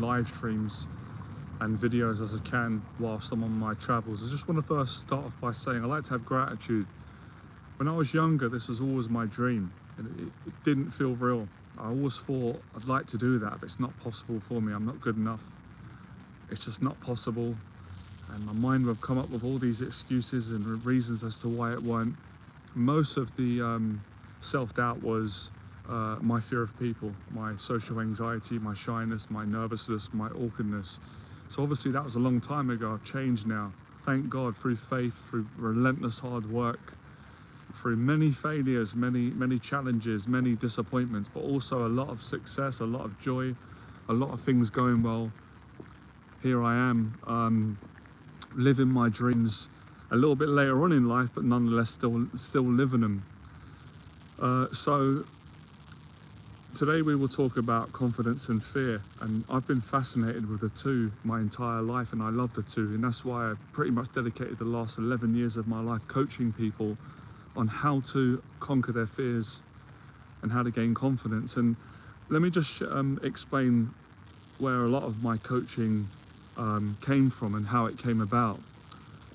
live streams and videos as I can whilst I'm on my travels. I just want to first start off by saying I like to have gratitude. When I was younger, this was always my dream, and it didn't feel real. I always thought I'd like to do that, but it's not possible for me. I'm not good enough. It's just not possible. And my mind would come up with all these excuses and reasons as to why it weren't. Most of the self-doubt was my fear of people, my social anxiety, my shyness, my nervousness, my awkwardness. So obviously that was a long time ago. I've changed now. Thank God, through faith, through relentless hard work, through many failures, many challenges, many disappointments, but also a lot of success, a lot of joy, a lot of things going well. Here I am, living my dreams a little bit later on in life, but nonetheless still living them. So today we will talk about confidence and fear, and I've been fascinated with the two my entire life, and I love the two, and that's why I've pretty much dedicated the last 11 years of my life coaching people on how to conquer their fears and how to gain confidence. And let me just explain where a lot of my coaching came from and how it came about.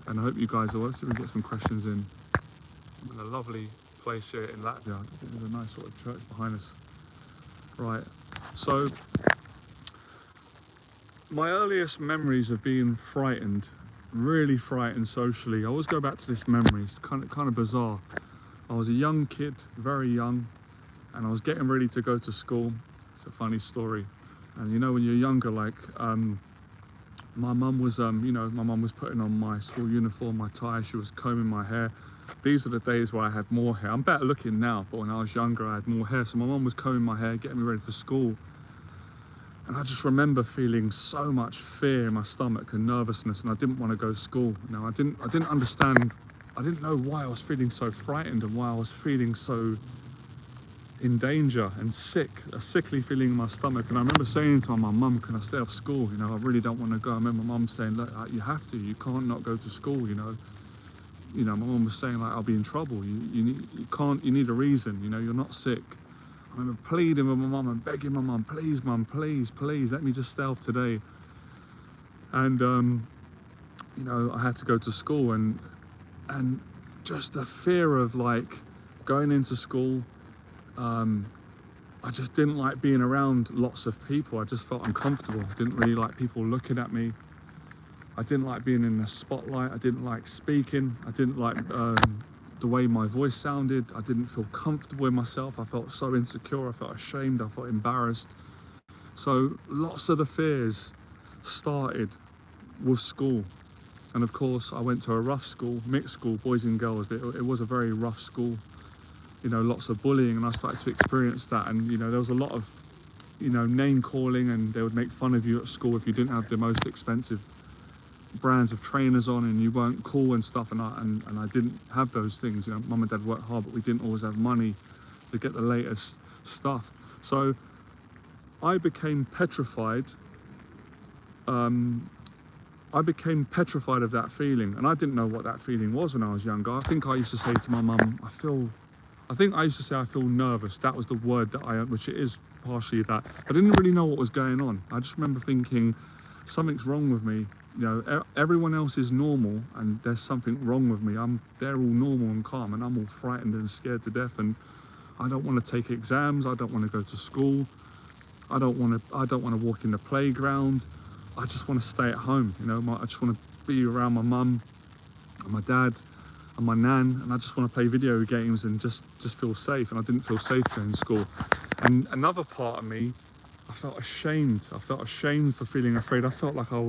And I hope you guys will. Let's see if we can get some questions in. I'm in a lovely place here in Latvia. There's a nice sort of church behind us. Right, so my earliest memories of being frightened, really frightened socially, I always go back to this memory. It's kind of bizarre. I was a young kid, very young, and I was getting ready to go to school. It's a funny story. And you know, when you're younger, like my mum was my mum was putting on my school uniform, my tie, she was combing my hair. These are the days where I had more hair. I'm better looking now, but when I was younger I had more hair. So my mum was combing my hair, getting me ready for school. And I just remember feeling so much fear in my stomach and nervousness, and I didn't want to go to school. Now I didn't understand, I didn't know why I was feeling so frightened and why I was feeling so in danger and sick, a sickly feeling in my stomach. And I remember saying to my mum, can I stay off school? You know, I really don't want to go. I remember my mum saying, look, you have to, you can't not go to school, you know. You know, my mum was saying, like, I'll be in trouble. You need a reason, you know, you're not sick. I remember pleading with my mum and begging my mum, please, mum, please, let me just stay off today. And, you know, I had to go to school, and just the fear of like going into school, I just didn't like being around lots of people. I just felt uncomfortable. I didn't really like people looking at me. I didn't like being in the spotlight. I didn't like speaking. I didn't like the way my voice sounded. I didn't feel comfortable in myself. I felt so insecure. I felt ashamed. I felt embarrassed. So lots of the fears started with school. And of course, I went to a rough school, mixed school, boys and girls, but it was a very rough school. You know, lots of bullying, and I started to experience that. And, you know, there was a lot of, you know, name calling, and they would make fun of you at school if you didn't have the most expensive brands of trainers on and you weren't cool and stuff. And I didn't have those things. You know, mum and dad worked hard, but we didn't always have money to get the latest stuff. So I became petrified. I became petrified of that feeling, and I didn't know what that feeling was when I was younger. I think I used to say to my mum, I feel nervous. That was the word that which it is partially that. I didn't really know what was going on. I just remember thinking, something's wrong with me. You know, everyone else is normal, and there's something wrong with me. They're all normal and calm, and I'm all frightened and scared to death. And I don't want to take exams. I don't want to go to school. I don't want to walk in the playground. I just want to stay at home. You know, I just want to be around my mum and my dad and my nan, and I just want to play video games and just feel safe. And I didn't feel safe going to school. And another part of me, I felt ashamed. I felt ashamed for feeling afraid. I felt like I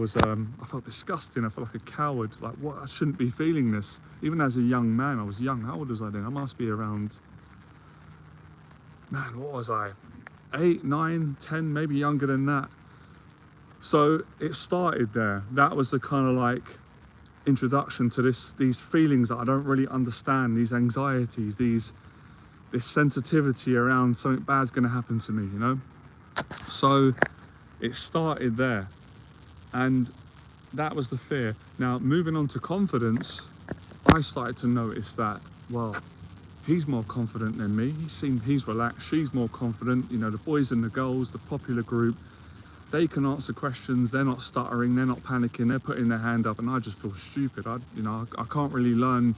felt disgusting. I felt like a coward. Like, what? I shouldn't be feeling this. Even as a young man, I was young. How old was I then? I must be around, man, what was I? 8, 9, 10, maybe younger than that. So it started there. That was the kind of like introduction to these feelings that I don't really understand, these anxieties, this sensitivity around something bad's going to happen to me, you know. So it started there, and that was the fear. Now, moving on to confidence, I started to notice that, well, he's more confident than me. He's relaxed. She's more confident. You know, the boys and the girls, the popular group, they can answer questions, they're not stuttering, they're not panicking, they're putting their hand up, and I just feel stupid. I can't really learn.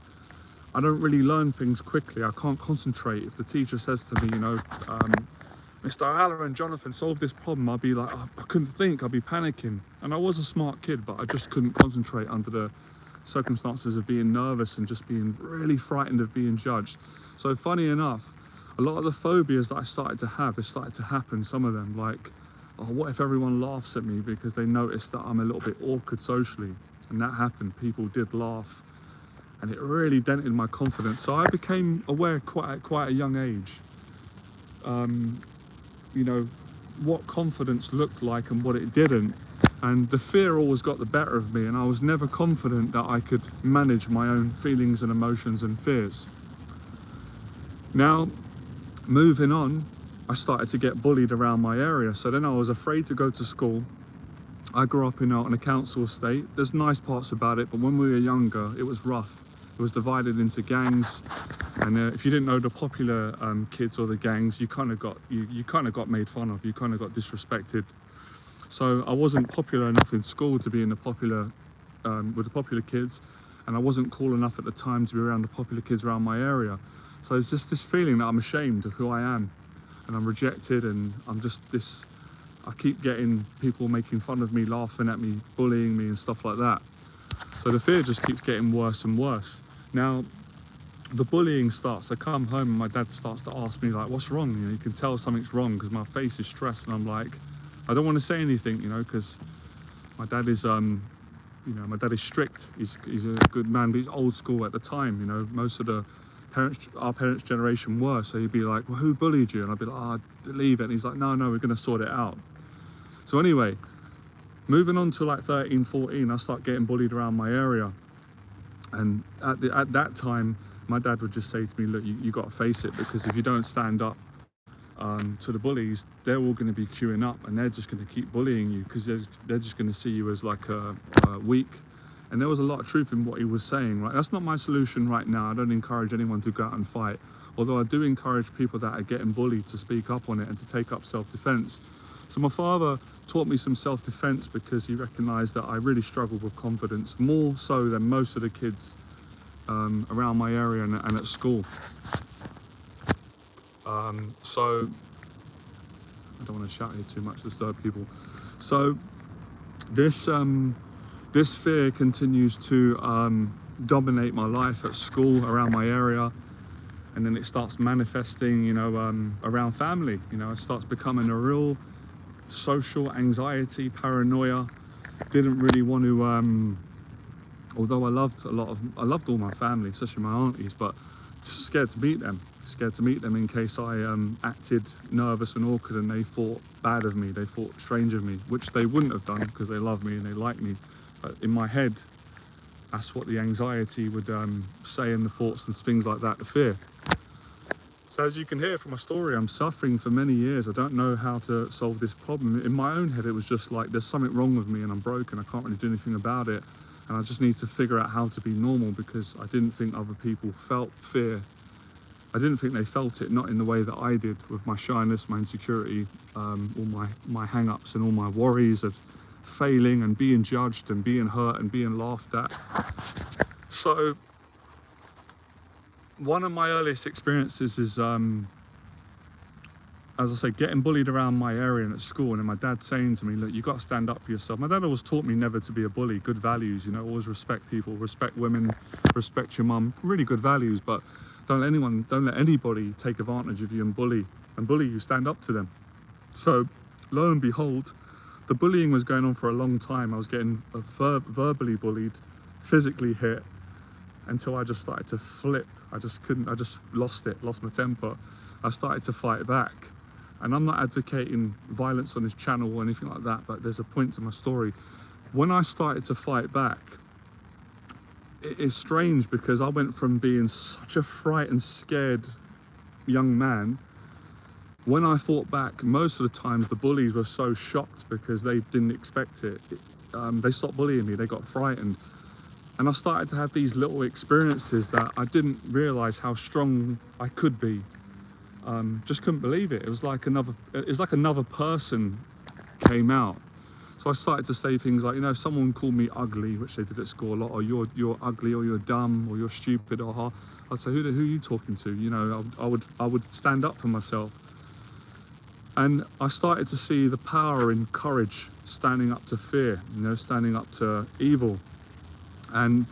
I don't really learn things quickly. I can't concentrate. If the teacher says to me, Mr. O'Halloran, Jonathan, solve this problem, I'll be like, oh, I couldn't think, I'll be panicking. And I was a smart kid, but I just couldn't concentrate under the circumstances of being nervous and just being really frightened of being judged. So funny enough, a lot of the phobias that I started to have, they started to happen, some of them, like, oh, what if everyone laughs at me because they noticed that I'm a little bit awkward socially? And that happened, people did laugh, and it really dented my confidence. So I became aware at quite a young age, what confidence looked like and what it didn't. And the fear always got the better of me, and I was never confident that I could manage my own feelings and emotions and fears. Now, moving on, I started to get bullied around my area. So then I was afraid to go to school. I grew up on a council estate. There's nice parts about it, but when we were younger, it was rough. It was divided into gangs, and if you didn't know the popular kids or the gangs, you kind of got made fun of. You kind of got disrespected. So I wasn't popular enough in school to be in the popular with the popular kids, and I wasn't cool enough at the time to be around the popular kids around my area. So it's just this feeling that I'm ashamed of who I am, and I'm rejected, and I'm just this. I keep getting people making fun of me, laughing at me, bullying me, and stuff like that. So the fear just keeps getting worse and worse. Now, the bullying starts. I come home and my dad starts to ask me, like, what's wrong? You can tell something's wrong because my face is stressed, and I'm like, I don't want to say anything, because my dad is, my dad is strict. He's a good man, but he's old school at the time. Most of our parents' generation were. So he'd be like, well, who bullied you? And I'd be like, oh, leave it. And he's like, no, we're going to sort it out. So anyway, moving on to like 13, 14, I start getting bullied around my area. And at that time, my dad would just say to me, look, you got to face it, because if you don't stand up to the bullies, they're all going to be queuing up, and they're just going to keep bullying you, because they're just going to see you as like a weak. And there was a lot of truth in what he was saying, right? That's not my solution right now. I don't encourage anyone to go out and fight, although I do encourage people that are getting bullied to speak up on it and to take up self-defense. So my father taught me some self-defense because he recognized that I really struggled with confidence, more so than most of the kids around my area and at school. So I don't want to shout here too much, disturb people. So this fear continues to dominate my life at school, around my area, and then it starts manifesting, around family. It starts becoming a real social anxiety, paranoia. Didn't really want to, although I loved all my family, especially my aunties, but scared to meet them in case I acted nervous and awkward and they thought bad of me, they thought strange of me, which they wouldn't have done because they love me and they like me. But in my head, that's what the anxiety would say, and the thoughts and things like that, the fear. So as you can hear from my story, I'm suffering for many years. I don't know how to solve this problem. In my own head, it was just like, there's something wrong with me and I'm broken. I can't really do anything about it. And I just need to figure out how to be normal, because I didn't think other people felt fear. I didn't think they felt it, not in the way that I did, with my shyness, my insecurity, all my hang-ups and all my worries of failing and being judged and being hurt and being laughed at. So one of my earliest experiences is, as I say, getting bullied around my area and at school, and then my dad saying to me, look, you got to stand up for yourself. My dad always taught me never to be a bully, good values, always respect people, respect women, respect your mum, really good values, but don't let anybody take advantage of you and bully you, stand up to them. So lo and behold, the bullying was going on for a long time. I was getting verbally bullied, physically hit, until I just started to flip. I just lost my temper. I started to fight back. And I'm not advocating violence on this channel or anything like that, but there's a point to my story. When I started to fight back, it is strange, because I went from being such a frightened, scared young man. When I fought back, most of the times the bullies were so shocked because they didn't expect it. They stopped bullying me, they got frightened. And I started to have these little experiences that I didn't realize how strong I could be. Just couldn't believe it. It was like another person came out. So I started to say things like, you know, if someone called me ugly, which they did at school a lot, or you're ugly, or you're dumb, or you're stupid, or I'd say, who are you talking to? You know, I would stand up for myself. And I started to see the power in courage, standing up to fear, you know, standing up to evil. And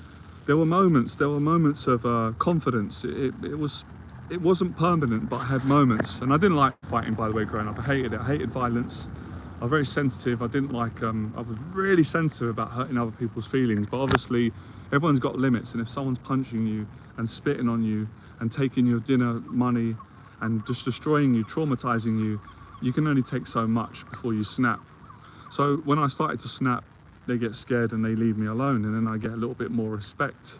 there were moments of confidence. It wasn't permanent, but I had moments. And I didn't like fighting, by the way, growing up. I hated it. I hated violence. I was very sensitive. I didn't like, I was really sensitive about hurting other people's feelings. But obviously, everyone's got limits. And if someone's punching you and spitting on you and taking your dinner money and just destroying you, traumatizing you, you can only take so much before you snap. So when I started to snap, they get scared and they leave me alone, and then I get a little bit more respect.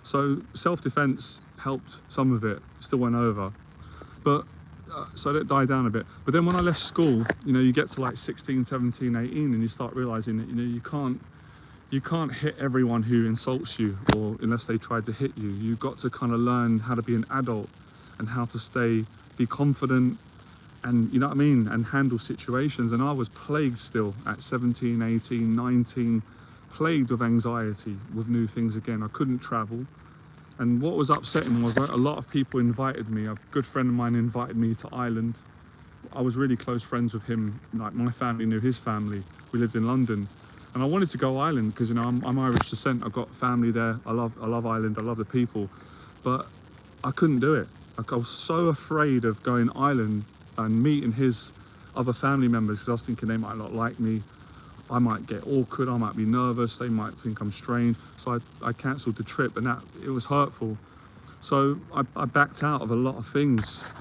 So self-defense helped some of it, still went over, but so I let it die down a bit. But then when I left school, you know, you get to like 16, 17, 18, and you start realizing that, you know, you can't hit everyone who insults you, or unless they try to hit you. You've got to kind of learn how to be an adult and how to be confident, and you know what I mean, and handle situations. And I was plagued still at 17, 18, 19, plagued with anxiety with new things again. I couldn't travel. And what was upsetting was that a lot of people invited me. A good friend of mine invited me to Ireland. I was really close friends with him. Like, my family knew his family. We lived in London. And I wanted to go Ireland because, you know, I'm Irish descent. I've got family there. I love Ireland. I love the people. But I couldn't do it. Like, I was so afraid of going Ireland and meeting his other family members, because I was thinking they might not like me. I might get awkward, I might be nervous, they might think I'm strange. So I cancelled the trip, and it was hurtful. So I backed out of a lot of things,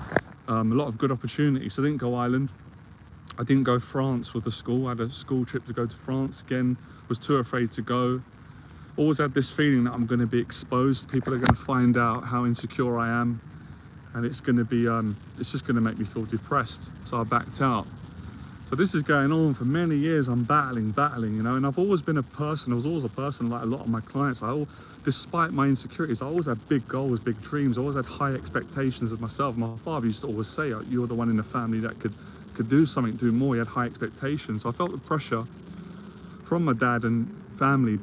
a lot of good opportunities. So I didn't go Ireland. I didn't go France with the school. I had a school trip to go to France. Again, was too afraid to go. Always had this feeling that I'm going to be exposed. People are going to find out how insecure I am. And it's going to be, it's just going to make me feel depressed. So I backed out. So this is going on for many years. I'm battling, you know, and I've always been a person, like a lot of my clients, despite my insecurities, I always had big goals, big dreams. I always had high expectations of myself. My father used to always say, you're the one in the family that could do something, do more. He had high expectations. So I felt the pressure from my dad and family,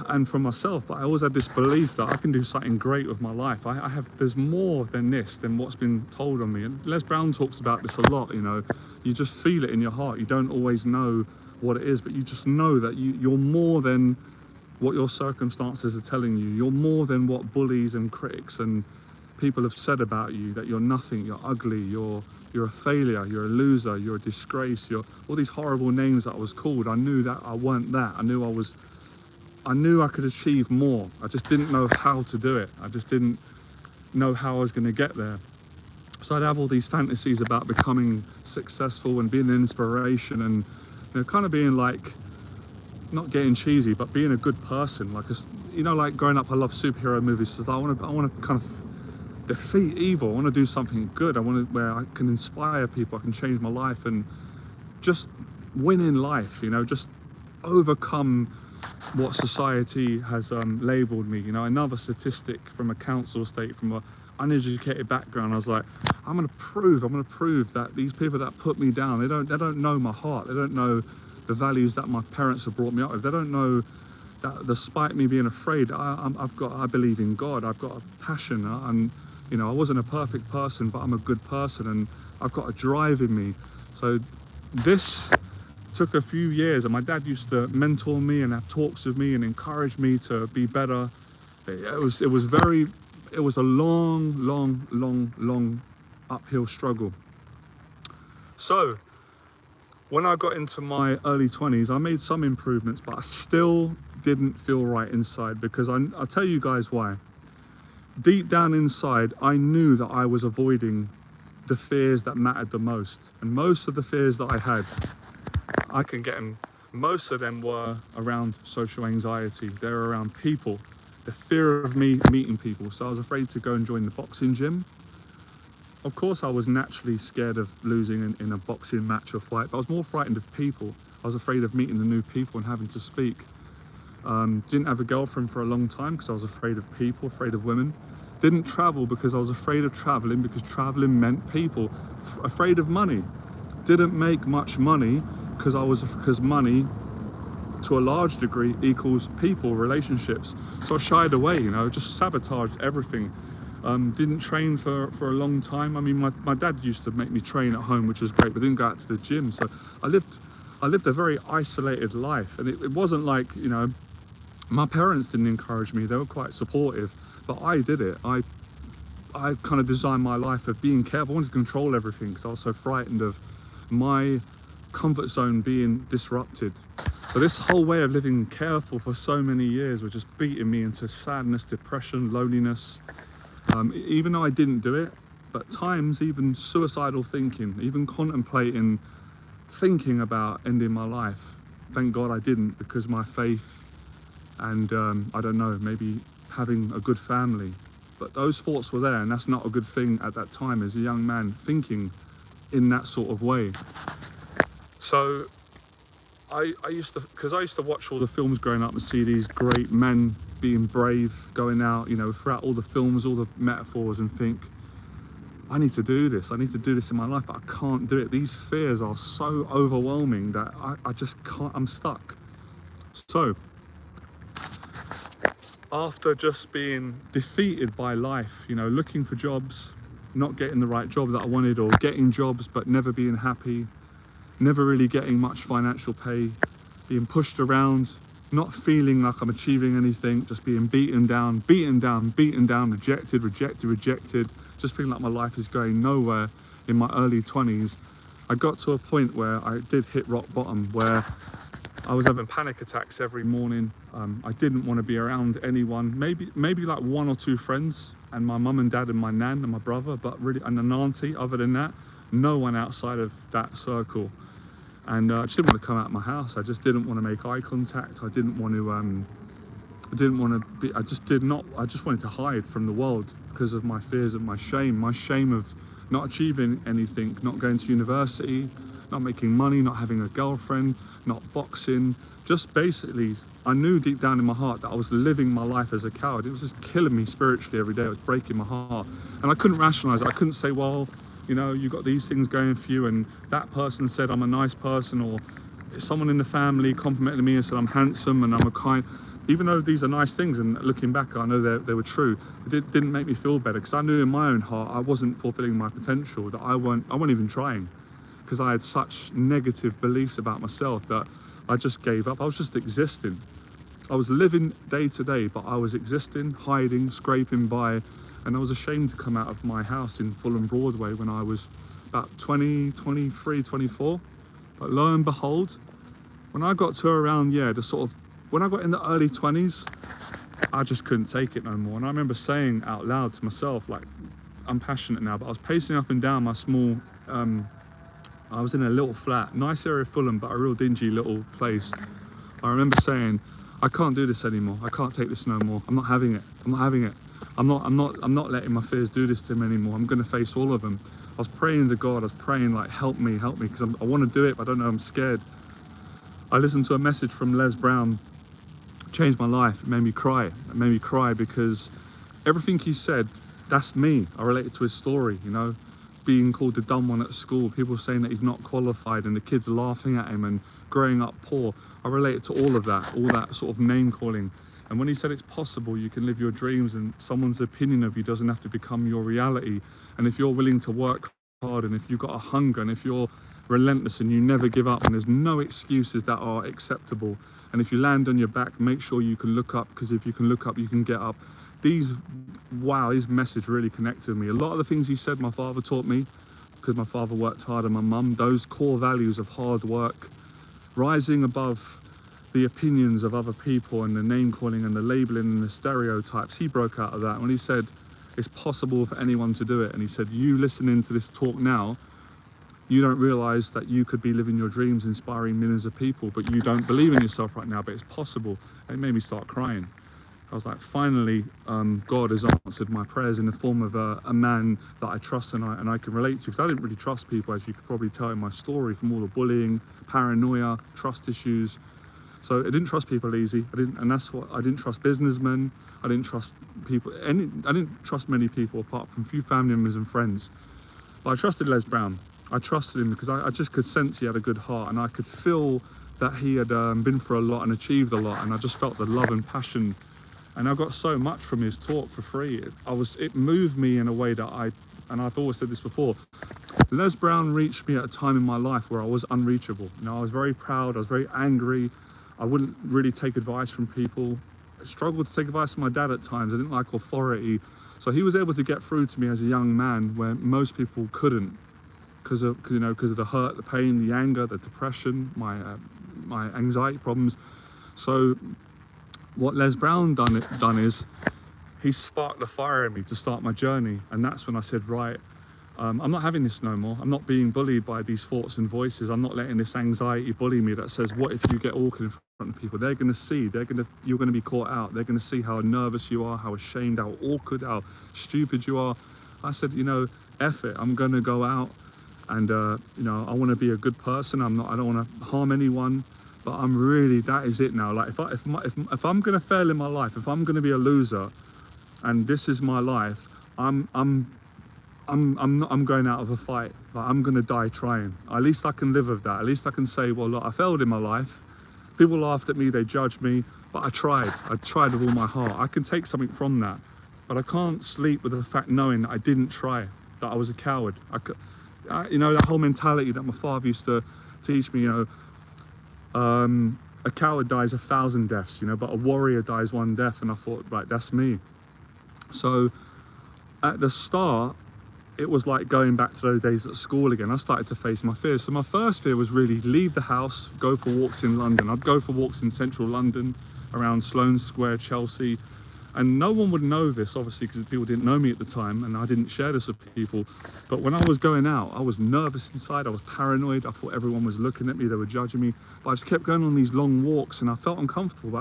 and from myself, but I always had this belief that I can do something great with my life. There's more than this, than what's been told on me. And Les Brown talks about this a lot, you know. You just feel it in your heart. You don't always know what it is, but you just know that you're more than what your circumstances are telling you. You're more than what bullies and critics and people have said about you, that you're nothing, you're ugly, you're a failure, you're a loser, you're a disgrace, you're all these horrible names that I was called. I knew that I weren't that. I knew I could achieve more. I just didn't know how to do it. I just didn't know how I was going to get there. So I'd have all these fantasies about becoming successful and being an inspiration, and, you know, kind of being like, not getting cheesy, but being a good person. Like, you know, like growing up, I love superhero movies. So I want to kind of defeat evil. I want to do something good. Where I can inspire people. I can change my life and just win in life. You know, just overcome what society has labeled me. You know, another statistic from a council estate, from a uneducated background. I was like, I'm going to prove that these people that put me down, they don't know my heart. They don't know the values that my parents have brought me up with. They don't know that despite me being afraid, I believe in God. I've got a passion. You know, I wasn't a perfect person, but I'm a good person, and I've got a drive in me. So this took a few years, and my dad used to mentor me and have talks with me and encourage me to be better. It was a long uphill struggle. So when I got into my early 20s, I made some improvements, but I still didn't feel right inside, because I'll tell you guys why. Deep down inside, I knew that I was avoiding the fears that mattered the most. And most of the fears that I had, I can get them. Most of them were around social anxiety. They were around people, the fear of me meeting people. So I was afraid to go and join the boxing gym. Of course, I was naturally scared of losing in a boxing match or fight, but I was more frightened of people. I was afraid of meeting the new people and having to speak. Didn't have a girlfriend for a long time because I was afraid of people, afraid of women. Didn't travel because I was afraid of traveling, because traveling meant people. Afraid of money. Didn't make much money because money to a large degree equals people, relationships. So I shied away, you know, just sabotaged everything. Didn't train for a long time. I mean, my dad used to make me train at home, which was great, but didn't go out to the gym. So I lived a very isolated life, and it wasn't like, you know, my parents didn't encourage me. They were quite supportive, but I did it. I kind of designed my life of being careful. I wanted to control everything because I was so frightened of my comfort zone being disrupted. So this whole way of living careful for so many years was just beating me into sadness, depression, loneliness. Even though I didn't do it, but times even suicidal thinking, even contemplating, thinking about ending my life. Thank God I didn't, because my faith and I don't know, maybe having a good family. But those thoughts were there, and that's not a good thing at that time as a young man thinking in that sort of way. So I used to watch all the films growing up and see these great men being brave, going out, you know, throughout all the films, all the metaphors, and think, I need to do this. I need to do this in my life, but I can't do it. These fears are so overwhelming that I just can't, I'm stuck. So after just being defeated by life, you know, looking for jobs, not getting the right job that I wanted, or getting jobs but never being happy, never really getting much financial pay, being pushed around, not feeling like I'm achieving anything, just being beaten down, rejected, just feeling like my life is going nowhere in my early 20s. I got to a point where I did hit rock bottom, where I was having panic attacks every morning. I didn't want to be around anyone, maybe like one or two friends, and my mum and dad and my nan and my brother, but really, and an auntie. Other than that, no one outside of that circle. And I just didn't want to come out of my house. I just didn't want to make eye contact. I just wanted to hide from the world because of my fears and my shame of not achieving anything, not going to university, not making money, not having a girlfriend, not boxing. Just basically, I knew deep down in my heart that I was living my life as a coward. It was just killing me spiritually every day. It was breaking my heart. And I couldn't rationalize it. I couldn't say, well, you know, you got these things going for you, and that person said I'm a nice person, or someone in the family complimented me and said I'm handsome and I'm a kind. Even though these are nice things, and looking back, I know they were true, it didn't make me feel better, because I knew in my own heart I wasn't fulfilling my potential, that I wasn't even trying, because I had such negative beliefs about myself that I just gave up. I was just existing. I was living day to day, but I was existing, hiding, scraping by. And I was ashamed to come out of my house in Fulham Broadway when I was about 20, 23, 24. But lo and behold, when I got to around, when I got in the early 20s, I just couldn't take it no more. And I remember saying out loud to myself, like, I'm passionate now, but I was pacing up and down my small, I was in a little flat, nice area of Fulham, but a real dingy little place. I remember saying, I can't do this anymore. I can't take this no more. I'm not having it. I'm not letting my fears do this to me anymore. I'm going to face all of them. I was praying to God. I was praying, like, help me, because I want to do it, but I don't know, I'm scared. I listened to a message from Les Brown, changed my life. It made me cry. It made me cry because everything he said, that's me. I related to his story, you know, being called the dumb one at school, people saying that he's not qualified, and the kids laughing at him, and growing up poor. I related to all of that, all that sort of name calling. And when he said it's possible, you can live your dreams, and someone's opinion of you doesn't have to become your reality. And if you're willing to work hard, and if you've got a hunger, and if you're relentless and you never give up, and there's no excuses that are acceptable, and if you land on your back, make sure you can look up, because if you can look up, you can get up. His message really connected with me. A lot of the things he said, my father taught me, because my father worked hard, and my mum, those core values of hard work, rising above the opinions of other people and the name calling and the labeling and the stereotypes. He broke out of that when he said it's possible for anyone to do it. And he said, you listening to this talk now, you don't realize that you could be living your dreams, inspiring millions of people, but you don't believe in yourself right now, but it's possible. And it made me start crying. I was like, finally, God has answered my prayers in the form of a man that I trust and I can relate to, because I didn't really trust people, as you could probably tell in my story, from all the bullying, paranoia, trust issues. So I didn't trust people easy. I didn't trust businessmen. I didn't trust people. I didn't trust many people apart from a few family members and friends. But I trusted Les Brown. I trusted him because I just could sense he had a good heart, and I could feel that he had been through a lot and achieved a lot, and I just felt the love and passion, and I got so much from his talk for free. It moved me in a way that I've always said this before, Les Brown reached me at a time in my life where I was unreachable. You know, I was very proud, I was very angry, I wouldn't really take advice from people. I struggled to take advice from my dad at times. I didn't like authority. So he was able to get through to me as a young man where most people couldn't, because of the hurt, the pain, the anger, the depression, my anxiety problems. So what Les Brown done is he sparked the fire in me to start my journey, and that's when I said, right, I'm not having this no more. I'm not being bullied by these thoughts and voices. I'm not letting this anxiety bully me that says, what if you get awkward in front of people? They're going to see, you're going to be caught out. They're going to see how nervous you are, how ashamed, how awkward, how stupid you are. I said, you know, F it. I'm going to go out and, you know, I want to be a good person. I don't want to harm anyone, but that is it now. Like if I'm going to fail in my life, if I'm going to be a loser and this is my life, I'm going out of a fight. Like, I'm gonna die trying. At least I can live with that. At least I can say, well, look, I failed in my life. People laughed at me, they judged me, but I tried with all my heart. I can take something from that, but I can't sleep with the fact knowing that I didn't try, that I was a coward. You know, that whole mentality that my father used to teach me, you know, a coward dies 1,000 deaths, you know, but a warrior dies 1 death. And I thought, right, that's me. So at the start, it was like going back to those days at school again. I started to face my fears. So my first fear was really leave the house, go for walks in London. I'd go for walks in central London, around Sloane Square, Chelsea. And no one would know this, obviously, because people didn't know me at the time, and I didn't share this with people. But when I was going out, I was nervous inside, I was paranoid, I thought everyone was looking at me, they were judging me. But I just kept going on these long walks, and I felt uncomfortable, but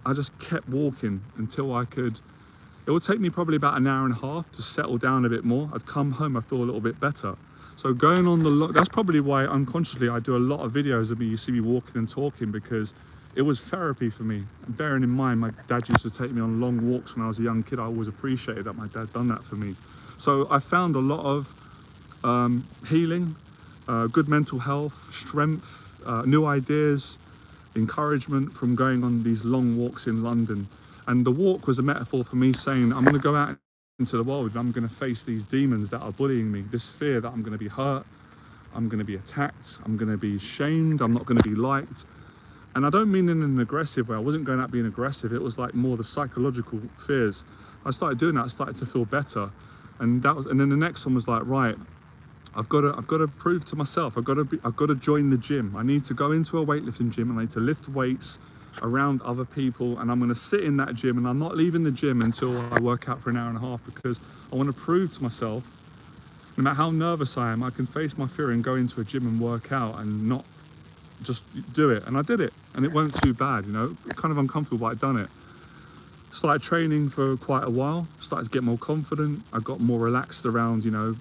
I just kept walking until it would take me probably about an hour and a half to settle down a bit more. I'd come home, I feel a little bit better. So going on that's probably why unconsciously I do a lot of videos of me. You see me walking and talking, because it was therapy for me. And bearing in mind, my dad used to take me on long walks when I was a young kid. I always appreciated that my dad done that for me. So I found a lot of healing, good mental health, strength, new ideas, encouragement from going on these long walks in London. And the walk was a metaphor for me saying, I'm going to go out into the world and I'm going to face these demons that are bullying me, this fear that I'm going to be hurt, I'm going to be attacked, I'm going to be shamed, I'm not going to be liked. And I don't mean in an aggressive way. I wasn't going out being aggressive. It was like more the psychological fears. I started doing that. I started to feel better. And then the next one was like, right, I've got to prove to myself. I've got to join the gym. I need to go into a weightlifting gym and I need to lift weights around other people, and I'm going to sit in that gym, and I'm not leaving the gym until I work out for an hour and a half, because I want to prove to myself, no matter how nervous I am, I can face my fear and go into a gym and work out and not just do it. And I did it, and it wasn't too bad, you know, kind of uncomfortable, but I'd done it. Started training for quite a while, started to get more confident. I got more relaxed around, you know,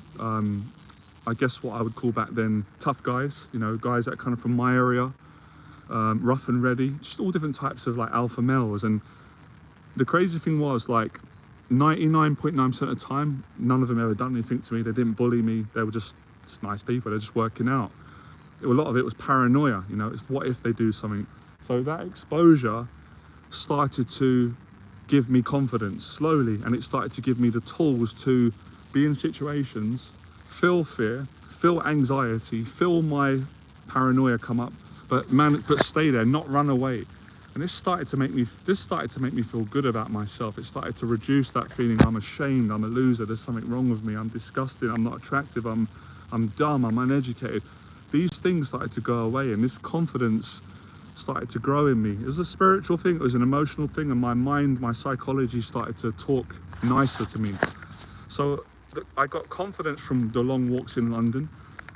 I guess what I would call back then tough guys, you know, guys that are kind of from my area. Rough and ready, just all different types of like alpha males. And the crazy thing was, like 99.9% of the time, none of them ever done anything to me. They didn't bully me. They were just nice people. They're just working out. A lot of it was paranoia, you know, it's what if they do something. So that exposure started to give me confidence slowly, and it started to give me the tools to be in situations, feel fear, feel anxiety, feel my paranoia come up, but stay there, not run away. And this started to make me feel good about myself. It started to reduce that feeling I'm ashamed, I'm a loser, there's something wrong with me, I'm disgusting, I'm not attractive, I'm dumb, I'm uneducated. These things started to go away, and this confidence started to grow in me. It was a spiritual thing, it was an emotional thing, and my mind, my psychology started to talk nicer to me. So I got confidence from the long walks in London.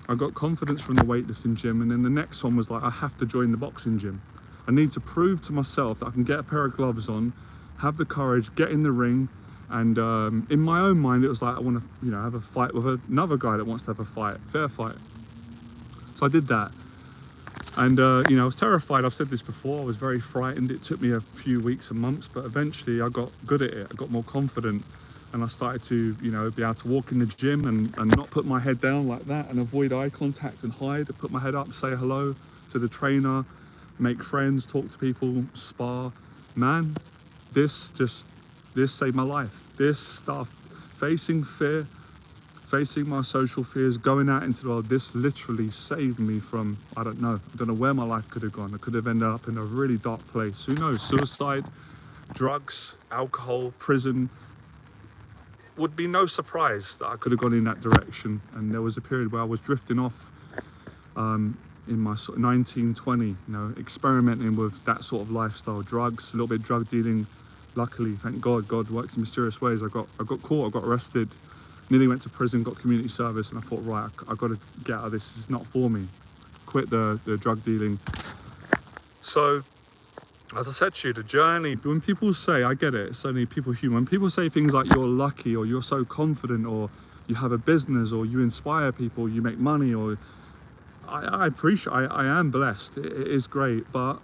I got confidence from the weightlifting gym, and then the next one was like, I have to join the boxing gym. I need to prove to myself that I can get a pair of gloves on, have the courage, get in the ring, and in my own mind it was like, I want to, you know, have a fight with another guy that wants to have a fight, fair fight. So I did that, and you know, I was terrified. I've said this before, I was very frightened. It took me a few weeks and months, but eventually I got good at it. I got more confident, and I started to, you know, be able to walk in the gym and not put my head down like that and avoid eye contact and hide, put my head up, say hello to the trainer, make friends, talk to people, spar. Man, this saved my life. This stuff, facing fear, facing my social fears, going out into the world, this literally saved me from, I don't know where my life could have gone. I could have ended up in a really dark place. Who knows? Suicide, drugs, alcohol, prison. Would be no surprise that I could have gone in that direction. And there was a period where I was drifting off in my sort of 19, 20, you know, experimenting with that sort of lifestyle, drugs, a little bit of drug dealing. Luckily, thank God, God works in mysterious ways. I got caught, I got arrested, nearly went to prison, got community service, and I thought, right, I got to get out of this. It's not for me. Quit the drug dealing. So, as I said to you, the journey, when people say, I get it, it's only people human. When people say things like you're lucky, or you're so confident, or you have a business, or you inspire people, you make money, or I appreciate, I am blessed. It is great, but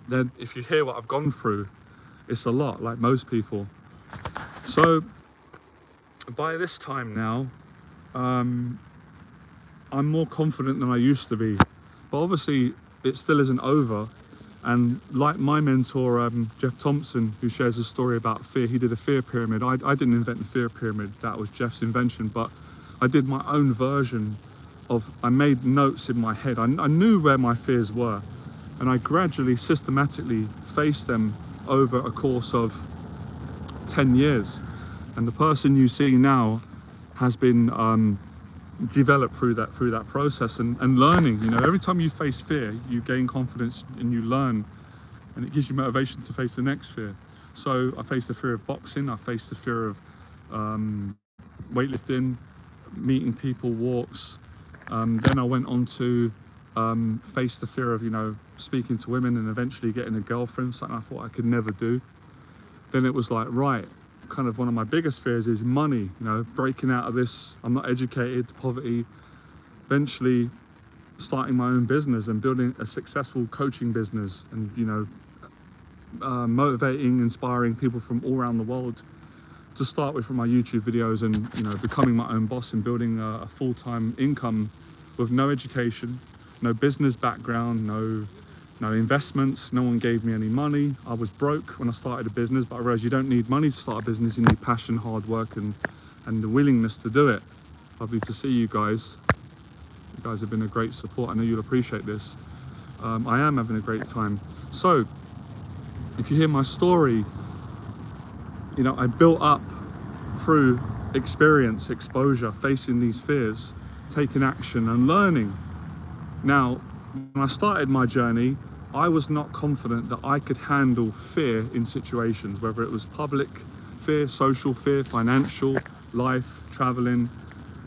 then if you hear what I've gone through, it's a lot, like most people. So by this time now, I'm more confident than I used to be, but obviously it still isn't over. And like my mentor, Jeff Thompson, who shares a story about fear, he did a fear pyramid. I didn't invent the fear pyramid, that was Jeff's invention, but I did my own version of, I made notes in my head. I knew where my fears were, and I gradually, systematically faced them over a course of 10 years. And the person you see now has been developed through that process and learning. You know, every time you face fear, you gain confidence and you learn, and it gives you motivation to face the next fear. So I faced the fear of boxing, I faced the fear of weightlifting, meeting people, walks. Then I went on to face the fear of, you know, speaking to women and eventually getting a girlfriend, something I thought I could never do. Then it was like, right, kind of one of my biggest fears is money, you know, breaking out of this, I'm not educated, poverty, eventually starting my own business and building a successful coaching business, and, you know, motivating, inspiring people from all around the world, to start with from my YouTube videos, and, you know, becoming my own boss and building a full-time income with no education, no business background, no investments. No one gave me any money. I was broke when I started a business, but I realized you don't need money to start a business. You need passion, hard work, and the willingness to do it. Lovely to see you guys. You guys have been a great support. I know you'll appreciate this. I am having a great time. So if you hear my story, you know, I built up through experience, exposure, facing these fears, taking action and learning. Now, when I started my journey, I was not confident that I could handle fear in situations, whether it was public fear, social fear, financial, life, traveling.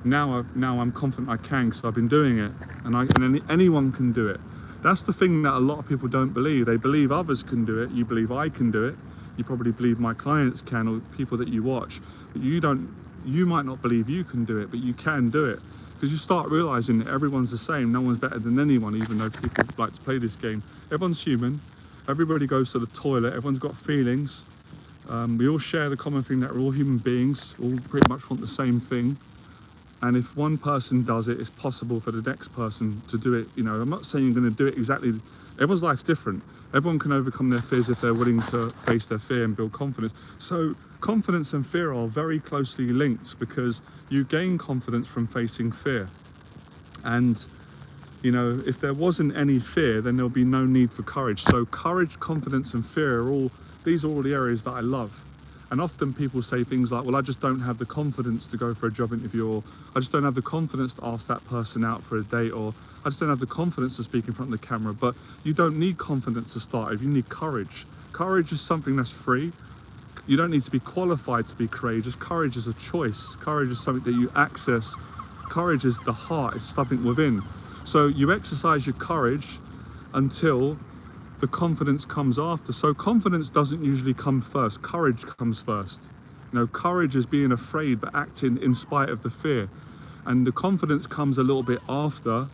Now I'm confident I can, because I've been doing it, and anyone can do it. That's the thing that a lot of people don't believe. They believe others can do it. You believe I can do it. You probably believe my clients can, or people that you watch, but you might not believe you can do it, but you can do it. Because you start realizing that everyone's the same, no one's better than anyone, even though people like to play this game. Everyone's human, everybody goes to the toilet, everyone's got feelings. We all share the common thing that we're all human beings, all pretty much want the same thing. And if one person does it, it's possible for the next person to do it. You know, I'm not saying you're going to do it exactly. Everyone's life's different. Everyone can overcome their fears if they're willing to face their fear and build confidence. So confidence and fear are very closely linked, because you gain confidence from facing fear. And, you know, if there wasn't any fear, then there'll be no need for courage. So courage, confidence and fear these are all the areas that I love. And often people say things like, well, I just don't have the confidence to go for a job interview, or I just don't have the confidence to ask that person out for a date, or I just don't have the confidence to speak in front of the camera. But you don't need confidence to start. You need courage. Courage is something that's free. You don't need to be qualified to be courageous. Courage is a choice. Courage is something that you access. Courage is the heart. It's something within. So you exercise your courage until the confidence comes after. So confidence doesn't usually come first. Courage comes first. You know, courage is being afraid but acting in spite of the fear. And the confidence comes a little bit after.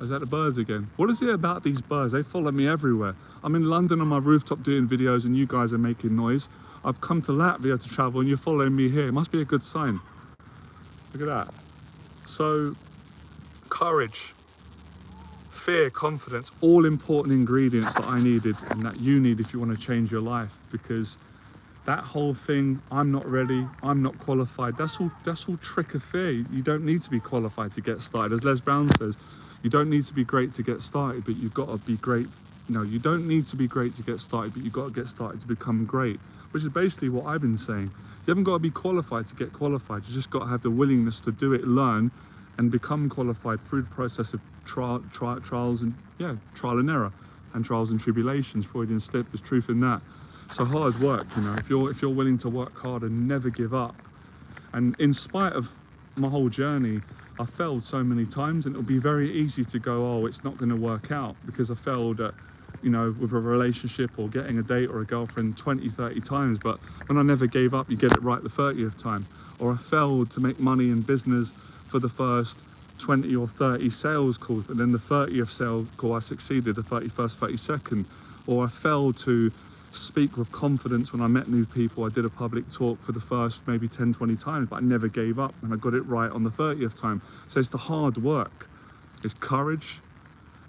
Is that the birds again? What is it about these birds? They follow me everywhere. I'm in London on my rooftop doing videos and you guys are making noise. I've come to Latvia to travel and you're following me here. It must be a good sign. Look at that. So, courage, fear, confidence, all important ingredients that I needed and that you need if you want to change your life. Because that whole thing, I'm not ready, I'm not qualified, that's all trick of fear. You don't need to be qualified to get started. As Les Brown says, you don't need to be great to get started, but you've got to be great. No, you don't need to be great to get started, but you've got to get started to become great, which is basically what I've been saying. You haven't got to be qualified to get qualified. You just got to have the willingness to do it, learn, and become qualified through the process of trials and trial and error, and trials and tribulations. Freudian slip, there's truth in that. So hard work, you know, if you're willing to work hard and never give up. And in spite of my whole journey, I failed so many times, and it'll be very easy to go, oh, it's not going to work out, because I failed at, you know, with a relationship or getting a date or a girlfriend 20, 30 times. But when I never gave up, you get it right the 30th time. Or I failed to make money in business for the first 20 or 30 sales calls, but then the 30th sales call I succeeded, the 31st, 32nd. Or I failed to speak with confidence when I met new people. I did a public talk for the first maybe 10, 20 times, but I never gave up, and I got it right on the 30th time. So it's the hard work, it's courage,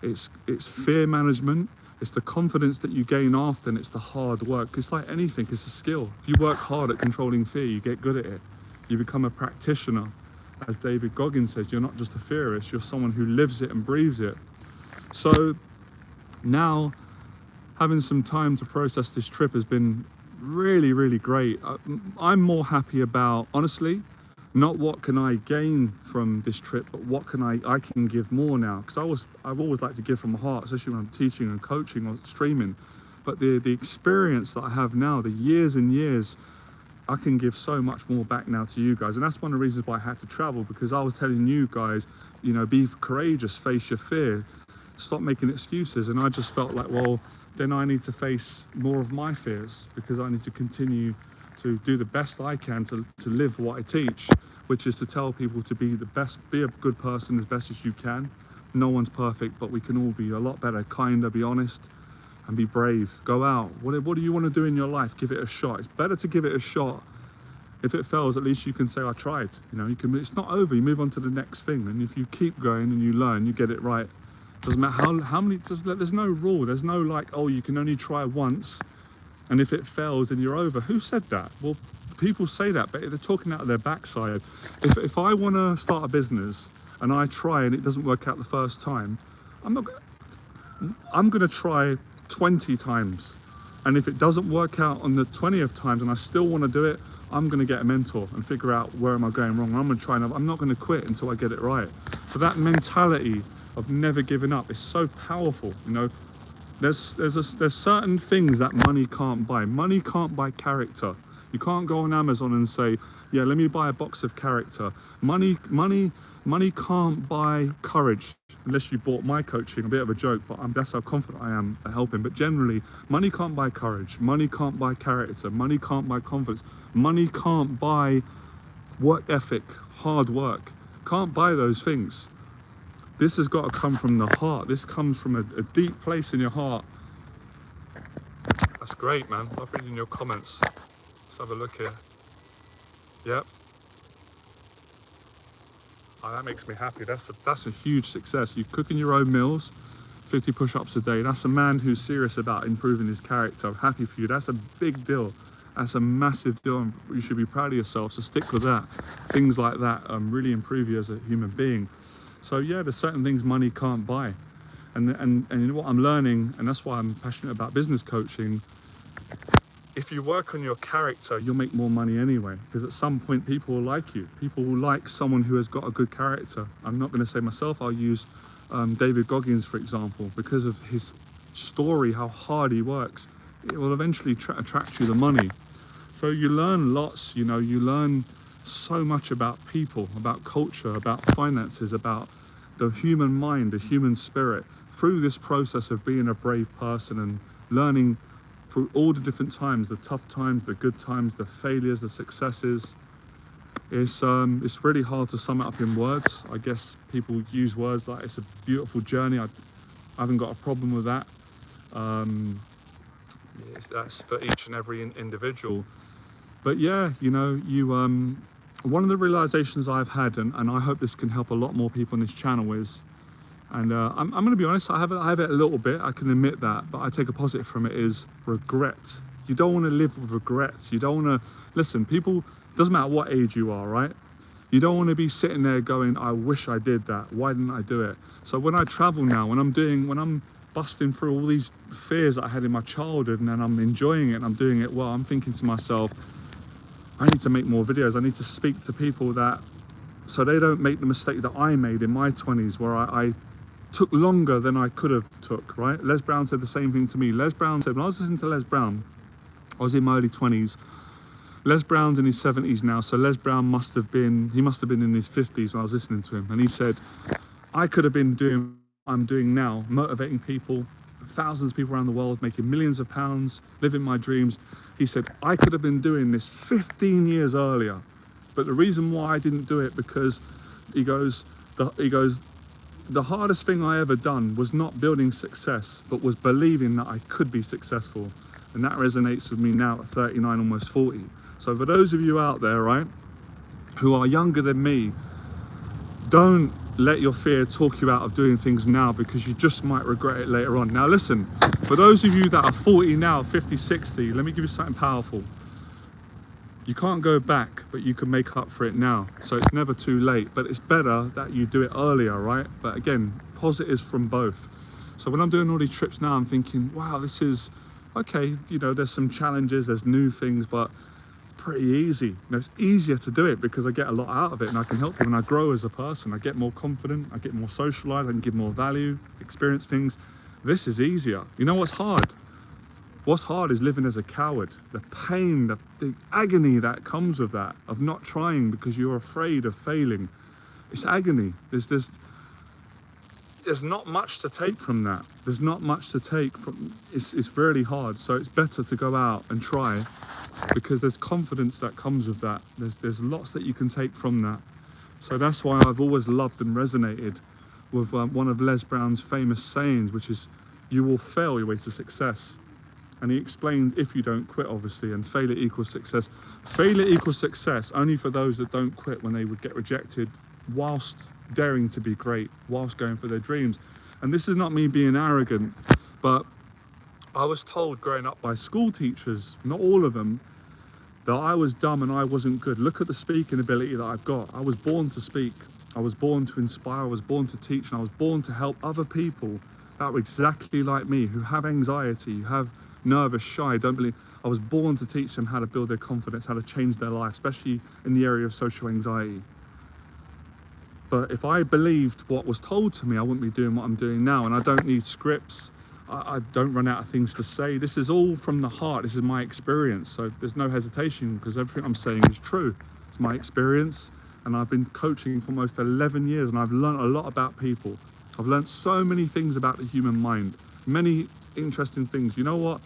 it's fear management, it's the confidence that you gain after, and it's the hard work. It's like anything, it's a skill. If you work hard at controlling fear, you get good at it. You become a practitioner. As David Goggins says, you're not just a theorist, you're someone who lives it and breathes it. So now, having some time to process this trip has been really, really great. I'm more happy about, honestly, not what can I gain from this trip, but what can I can give more now. Because I've always liked to give from my heart, especially when I'm teaching and coaching or streaming. But the experience that I have now, the years and years, I can give so much more back now to you guys. And that's one of the reasons why I had to travel, because I was telling you guys, you know, be courageous, face your fear, stop making excuses. And I just felt like, well, then I need to face more of my fears, because I need to continue to do the best I can to live what I teach, which is to tell people to be the best, be a good person as best as you can. No one's perfect, but we can all be a lot better, kinder, be honest, and be brave. Go out. What do you want to do in your life? Give it a shot. It's better to give it a shot. If it fails, at least you can say, I tried. You know, it's not over. You move on to the next thing. And if you keep going and you learn, you get it right. Doesn't matter how many, there's no rule. There's no like, oh, you can only try once, and if it fails, then you're over. Who said that? Well, people say that, but they're talking out of their backside. If I want to start a business and I try and it doesn't work out the first time, I'm going to try 20 times. And if it doesn't work out on the 20th times and I still want to do it, I'm going to get a mentor and figure out where am I going wrong. I'm going to try and I'm not going to quit until I get it right. So that mentality of never giving up is so powerful. You know, there's certain things that money can't buy. Money can't buy character. You can't go on Amazon and say, yeah, let me buy a box of character. Money can't buy courage, unless you bought my coaching. A bit of a joke, but that's how confident I am at helping. But generally, money can't buy courage. Money can't buy character. Money can't buy confidence. Money can't buy work ethic, hard work. Can't buy those things. This has got to come from the heart. This comes from a deep place in your heart. That's great, man. I've read in your comments. Let's have a look here. Yep. Oh, that makes me happy. That's a huge success. You cooking your own meals, 50 push-ups a day. That's a man who's serious about improving his character. I'm happy for you. That's a big deal. That's a massive deal, and you should be proud of yourself. So stick with that. Things like that really improve you as a human being. So yeah, there's certain things money can't buy, and what I'm learning, and that's why I'm passionate about business coaching. If you work on your character, you'll make more money anyway, because at some point people will like you. People will like someone who has got a good character. I'm not going to say myself. I'll use David Goggins, for example, because of his story, how hard he works. It will eventually attract you the money. So you learn lots, you know, you learn so much about people, about culture, about finances, about the human mind, the human spirit, through this process of being a brave person and learning through all the different times, the tough times, the good times, the failures, the successes. It's really hard to sum it up in words. I guess people use words like it's a beautiful journey. I haven't got a problem with that. Yes, that's for each and every individual. But yeah, you know, one of the realizations I've had, and I hope this can help a lot more people on this channel is, and I'm going to be honest, I have it a little bit, I can admit that, but I take a positive from it, is regret. You don't want to live with regrets. You don't want to, listen, people, doesn't matter what age you are, right? You don't want to be sitting there going, I wish I did that. Why didn't I do it? So when I travel now, when I'm busting through all these fears that I had in my childhood, and then I'm enjoying it and I'm doing it well, I'm thinking to myself, I need to make more videos. I need to speak to people that, so they don't make the mistake that I made in my 20s, where I took longer than I could have took, right? Les Brown said the same thing to me. Les Brown said, when I was listening to Les Brown, I was in my early 20s. Les Brown's in his 70s now, so Les Brown must have been in his 50s when I was listening to him. And he said, I could have been doing what I'm doing now, motivating people, thousands of people around the world, making millions of pounds, living my dreams. He said, I could have been doing this 15 years earlier. But the reason why I didn't do it, because he goes, the hardest thing I ever done was not building success, but was believing that I could be successful. And that resonates with me now at 39, almost 40. So for those of you out there, right, who are younger than me, don't let your fear talk you out of doing things now, because you just might regret it later on. Now listen, for those of you that are 40 now, 50, 60, let me give you something powerful. You can't go back, but you can make up for it now. So it's never too late, but it's better that you do it earlier, right? But again, positives from both. So when I'm doing all these trips now, I'm thinking, wow, this is, okay, you know, there's some challenges, there's new things, but pretty easy. You know, it's easier to do it because I get a lot out of it, and I can help people, and I grow as a person. I get more confident, I get more socialized, I can give more value, experience things. This is easier. You know what's hard? What's hard is living as a coward. The pain, the agony that comes with that, of not trying because you're afraid of failing. It's agony. There's not much to take from that. There's not much to take from, it's really hard. So it's better to go out and try, because there's confidence that comes with that. There's lots that you can take from that. So that's why I've always loved and resonated with one of Les Brown's famous sayings, which is, you will fail your way to success. And he explains, if you don't quit, obviously, and failure equals success. Failure equals success only for those that don't quit when they would get rejected, whilst daring to be great, whilst going for their dreams. And this is not me being arrogant, but I was told growing up by school teachers, not all of them, that I was dumb and I wasn't good. Look at the speaking ability that I've got. I was born to speak. I was born to inspire. I was born to teach, and I was born to help other people that were exactly like me, who have anxiety, who have nervous, shy, don't believe. I was born to teach them how to build their confidence, how to change their life, especially in the area of social anxiety. But if I believed what was told to me, I wouldn't be doing what I'm doing now. And I don't need scripts. I don't run out of things to say. This is all from the heart. This is my experience. So there's no hesitation, because everything I'm saying is true. It's my experience. And I've been coaching for almost 11 years, and I've learned a lot about people. I've learned so many things about the human mind, many interesting things. You know what?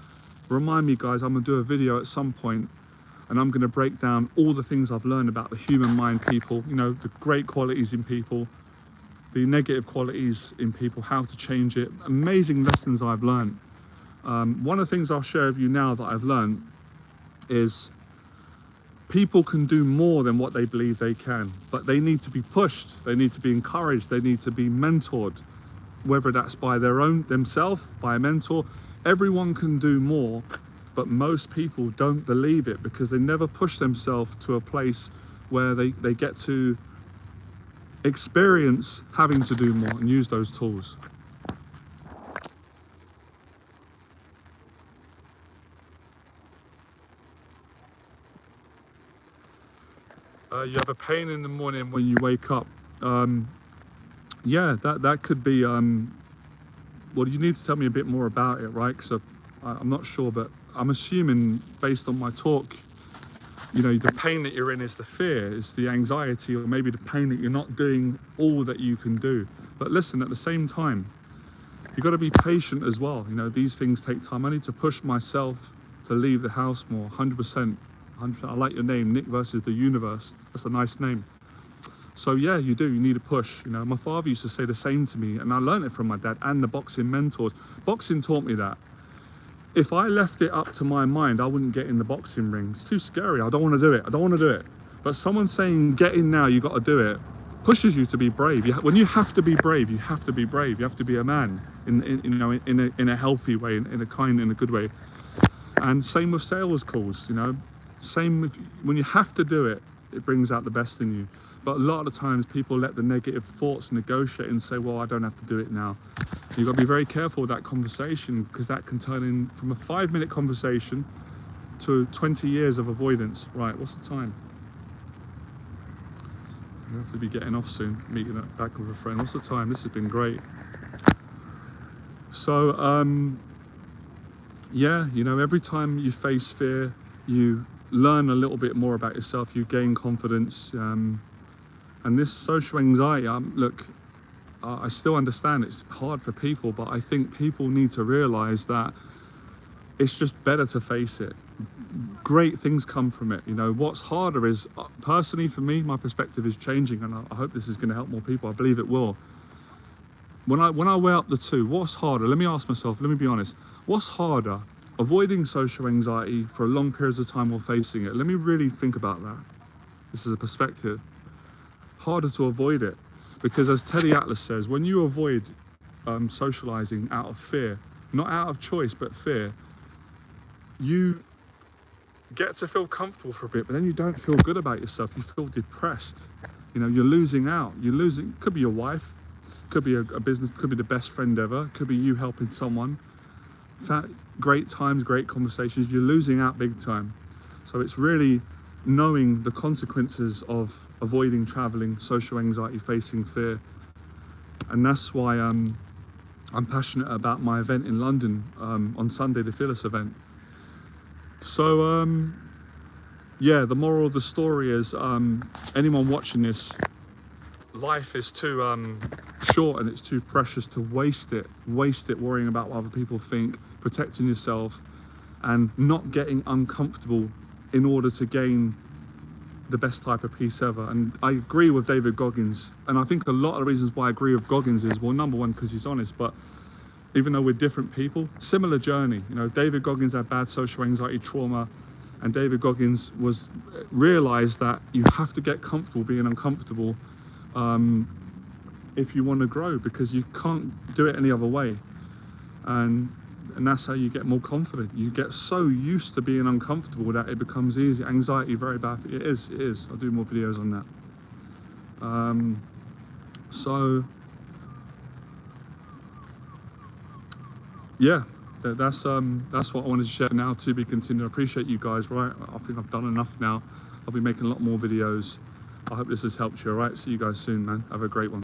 Remind me, guys, I'm gonna do a video at some point, and I'm gonna break down all the things I've learned about the human mind, people, you know, the great qualities in people, the negative qualities in people, how to change it, amazing lessons I've learned. One of the things I'll share with you now that I've learned is people can do more than what they believe they can, but they need to be pushed, they need to be encouraged, they need to be mentored, whether that's by themselves, by a mentor. Everyone can do more, but most people don't believe it because they never push themselves to a place where they get to experience having to do more and use those tools. You have a pain in the morning when you wake up. Yeah, that could be, well, you need to tell me a bit more about it, right? Because I'm not sure, but I'm assuming based on my talk, you know, the pain that you're in is the fear, is the anxiety, or maybe the pain that you're not doing all that you can do. But listen, at the same time, you've got to be patient as well. You know, these things take time. I need to push myself to leave the house more, 100%. I like your name, Nick versus the Universe. That's a nice name. So yeah, you do, you need a push. You know, my father used to say the same to me, and I learned it from my dad and the boxing mentors. Boxing taught me that. if I left it up to my mind, I wouldn't get in the boxing ring. It's too scary. I don't want to do it. I don't want to do it. But someone saying, get in now, you got to do it, pushes you to be brave. When you have to be brave, you have to be brave. You have to be a man in a healthy way, in a kind, in a good way. And same with sales calls, you know. Same with, when you have to do it, it brings out the best in you. But a lot of the times people let the negative thoughts negotiate and say, well, I don't have to do it now. You've got to be very careful with that conversation, because that can turn in from a 5-minute conversation to 20 years of avoidance. Right, what's the time? I have to be getting off soon, meeting back with a friend. What's the time? This has been great. So, yeah, you know, every time you face fear, you learn a little bit more about yourself, you gain confidence. And this social anxiety, look, I still understand it's hard for people, but I think people need to realize that it's just better to face it. Great things come from it. You know, what's harder is, personally for me, my perspective is changing, and I hope this is going to help more people. I believe it will. When I weigh up the two, what's harder? Let me ask myself, let me be honest. What's harder? Avoiding social anxiety for a long periods of time or facing it? Let me really think about that. This is a perspective. Harder to avoid it, because as Teddy Atlas says, when you avoid socializing out of fear, not out of choice, but fear, you get to feel comfortable for a bit, but then you don't feel good about yourself. You feel depressed. You know, you're losing out. You're losing, could be your wife, could be a business, could be the best friend ever, could be you helping someone. Great times, great conversations. You're losing out big time. So it's really knowing the consequences of avoiding traveling, social anxiety, facing fear. And that's why I'm passionate about my event in London on Sunday, the Fearless event. So yeah, the moral of the story is, anyone watching this, life is too short and it's too precious to waste it worrying about what other people think, protecting yourself and not getting uncomfortable in order to gain the best type of peace ever. And I agree with David Goggins, and I think a lot of the reasons why I agree with Goggins is, well, number one, because he's honest, but even though we're different people, similar journey. You know, David Goggins had bad social anxiety trauma, and David Goggins realized that you have to get comfortable being uncomfortable if you want to grow, because you can't do it any other way. And that's how you get more confident. You get so used to being uncomfortable that it becomes easy. Anxiety, very bad. It is. I'll do more videos on that. So yeah, that's what I wanted to share now. To be continued. I appreciate you guys. Right, I think I've done enough now. I'll be making a lot more videos. I hope this has helped you. All right, see you guys soon, man. Have a great one.